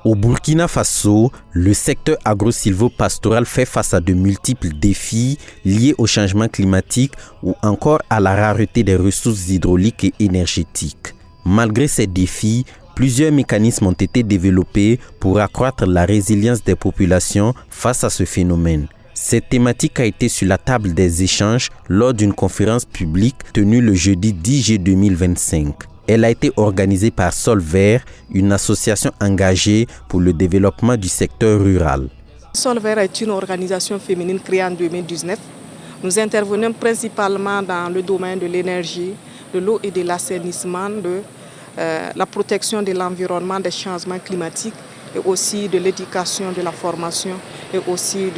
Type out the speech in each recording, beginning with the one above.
Au Burkina Faso, le secteur agro-silvo-pastoral fait face à de multiples défis liés au changement climatique ou encore à la rareté des ressources hydrauliques et énergétiques. Malgré ces défis, plusieurs mécanismes ont été développés pour accroître la résilience des populations face à ce phénomène. Cette thématique a été sur la table des échanges lors d'une conférence publique tenue le jeudi 10 juillet 2025. Elle a été organisée par Sol Vert, une association engagée pour le développement du secteur rural. Sol Vert est une organisation féminine créée en 2019. Nous intervenons principalement dans le domaine de l'énergie, de l'eau et de l'assainissement, de la protection de l'environnement, des changements climatiques et aussi de l'éducation, de la formation et aussi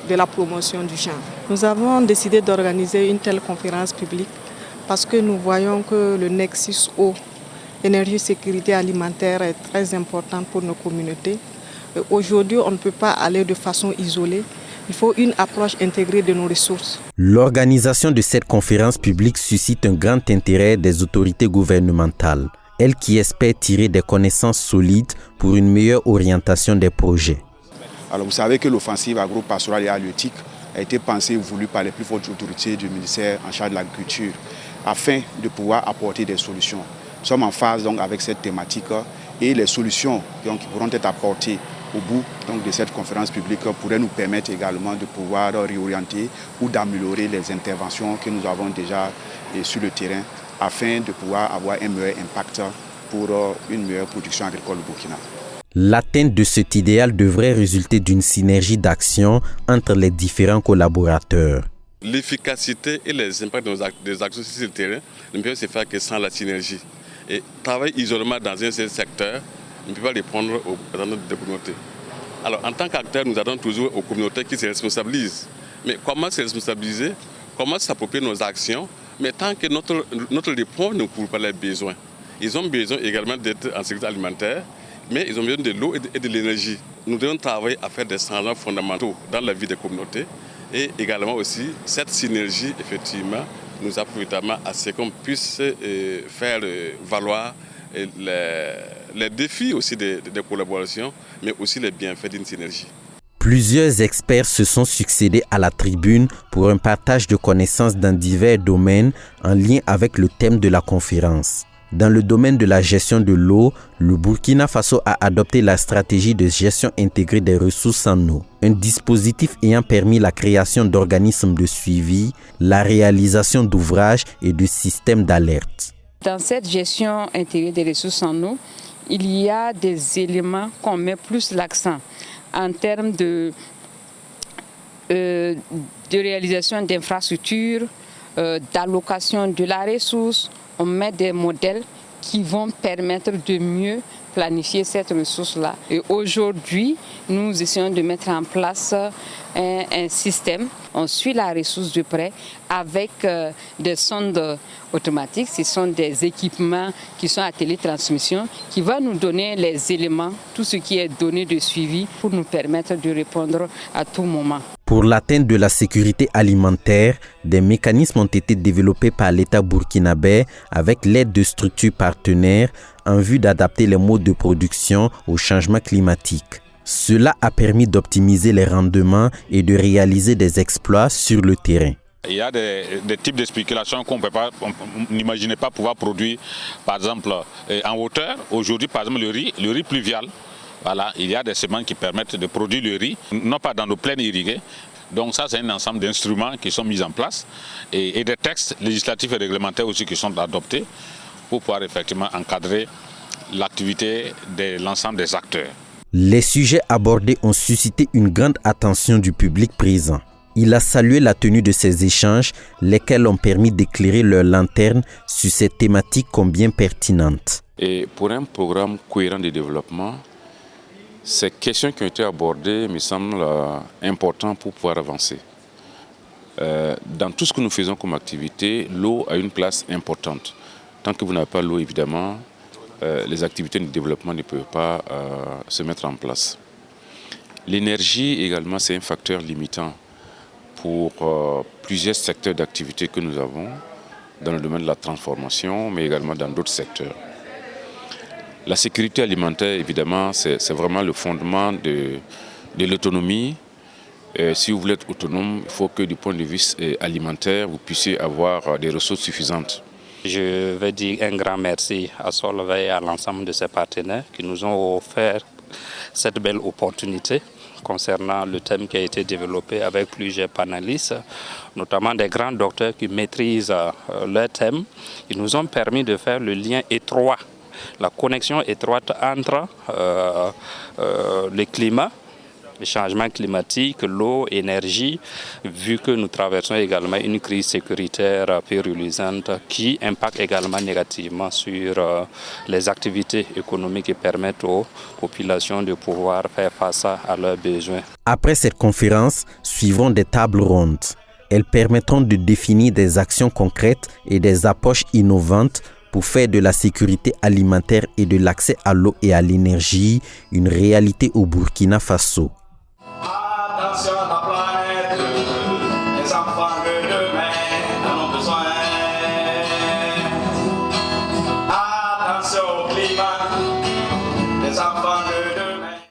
de la promotion du genre. Nous avons décidé d'organiser une telle conférence publique parce que nous voyons que le nexus eau, énergie, sécurité alimentaire est très important pour nos communautés. Aujourd'hui, on ne peut pas aller de façon isolée. Il faut une approche intégrée de nos ressources. L'organisation de cette conférence publique suscite un grand intérêt des autorités gouvernementales, elles qui espèrent tirer des connaissances solides pour une meilleure orientation des projets. Alors vous savez que l'offensive agro-pastorale et halieutique a été pensée et voulue par les plus fortes autorités du ministère en charge de l'agriculture afin de pouvoir apporter des solutions. Nous sommes en phase donc avec cette thématique et les solutions donc, qui pourront être apportées au bout donc, de cette conférence publique pourraient nous permettre également de pouvoir réorienter ou d'améliorer les interventions que nous avons déjà sur le terrain afin de pouvoir avoir un meilleur impact pour une meilleure production agricole au Burkina. L'atteinte de cet idéal devrait résulter d'une synergie d'action entre les différents collaborateurs. L'efficacité et les impacts des actions sur le terrain ne peuvent se faire que sans la synergie. Et travailler isolément dans un seul secteur, on ne peut pas les prendre dans notre communauté. Alors en tant qu'acteur, nous attendons toujours aux communautés qui se responsabilisent. Mais comment se responsabiliser? Comment s'approprier nos actions? Mais tant que notre réponse ne couvre pas les besoins. Ils ont besoin également d'être en sécurité alimentaire, mais ils ont besoin de l'eau et de l'énergie. Nous devons travailler à faire des changements fondamentaux dans la vie des communautés. Et également aussi, cette synergie, effectivement, nous appuie notamment à ce qu'on puisse faire valoir les défis aussi des collaborations, mais aussi les bienfaits d'une synergie. Plusieurs experts se sont succédés à la tribune pour un partage de connaissances dans divers domaines en lien avec le thème de la conférence. Dans le domaine de la gestion de l'eau, le Burkina Faso a adopté la stratégie de gestion intégrée des ressources en eau, un dispositif ayant permis la création d'organismes de suivi, la réalisation d'ouvrages et de systèmes d'alerte. Dans cette gestion intégrée des ressources en eau, il y a des éléments qu'on met plus l'accent en termes de réalisation d'infrastructures, d'allocation de la ressource. On met des modèles qui vont permettre de mieux planifier cette ressource-là. Et aujourd'hui, nous essayons de mettre en place un système. On suit la ressource de près avec des sondes automatiques. Ce sont des équipements qui sont à télétransmission qui vont nous donner les éléments, tout ce qui est donné de suivi pour nous permettre de répondre à tout moment. Pour l'atteinte de la sécurité alimentaire, des mécanismes ont été développés par l'État burkinabé avec l'aide de structures partenaires en vue d'adapter les modes de production au changement climatique. Cela a permis d'optimiser les rendements et de réaliser des exploits sur le terrain. Il y a des types de spéculations qu'on n'imaginait pas pouvoir produire, par exemple en hauteur. Aujourd'hui, par exemple, le riz pluvial. Voilà, il y a des semences qui permettent de produire le riz, non pas dans nos plaines irriguées. Donc ça, c'est un ensemble d'instruments qui sont mis en place et des textes législatifs et réglementaires aussi qui sont adoptés pour pouvoir effectivement encadrer l'activité de l'ensemble des acteurs. Les sujets abordés ont suscité une grande attention du public présent. Il a salué la tenue de ces échanges, lesquels ont permis d'éclairer leur lanterne sur ces thématiques combien pertinentes. Et pour un programme cohérent de développement, ces questions qui ont été abordées me semblent importantes pour pouvoir avancer. Dans tout ce que nous faisons comme activité, l'eau a une place importante. Tant que vous n'avez pas l'eau, évidemment, les activités de développement ne peuvent pas se mettre en place. L'énergie également, c'est un facteur limitant pour plusieurs secteurs d'activité que nous avons dans le domaine de la transformation, mais également dans d'autres secteurs. La sécurité alimentaire, évidemment, c'est vraiment le fondement de l'autonomie. Si vous voulez être autonome, il faut que du point de vue alimentaire, vous puissiez avoir des ressources suffisantes. Je veux dire un grand merci à Solvay et à l'ensemble de ses partenaires qui nous ont offert cette belle opportunité concernant le thème qui a été développé avec plusieurs panélistes, notamment des grands docteurs qui maîtrisent leur thème. Ils nous ont permis de faire le lien étroit, la connexion étroite entre le climat, le changement climatique, l'eau, l'énergie, vu que nous traversons également une crise sécuritaire périllosante qui impacte également négativement sur les activités économiques et permettent aux populations de pouvoir faire face à leurs besoins. Après cette conférence, suivront des tables rondes. Elles permettront de définir des actions concrètes et des approches innovantes pour faire de la sécurité alimentaire et de l'accès à l'eau et à l'énergie une réalité au Burkina Faso. Attention à la planète.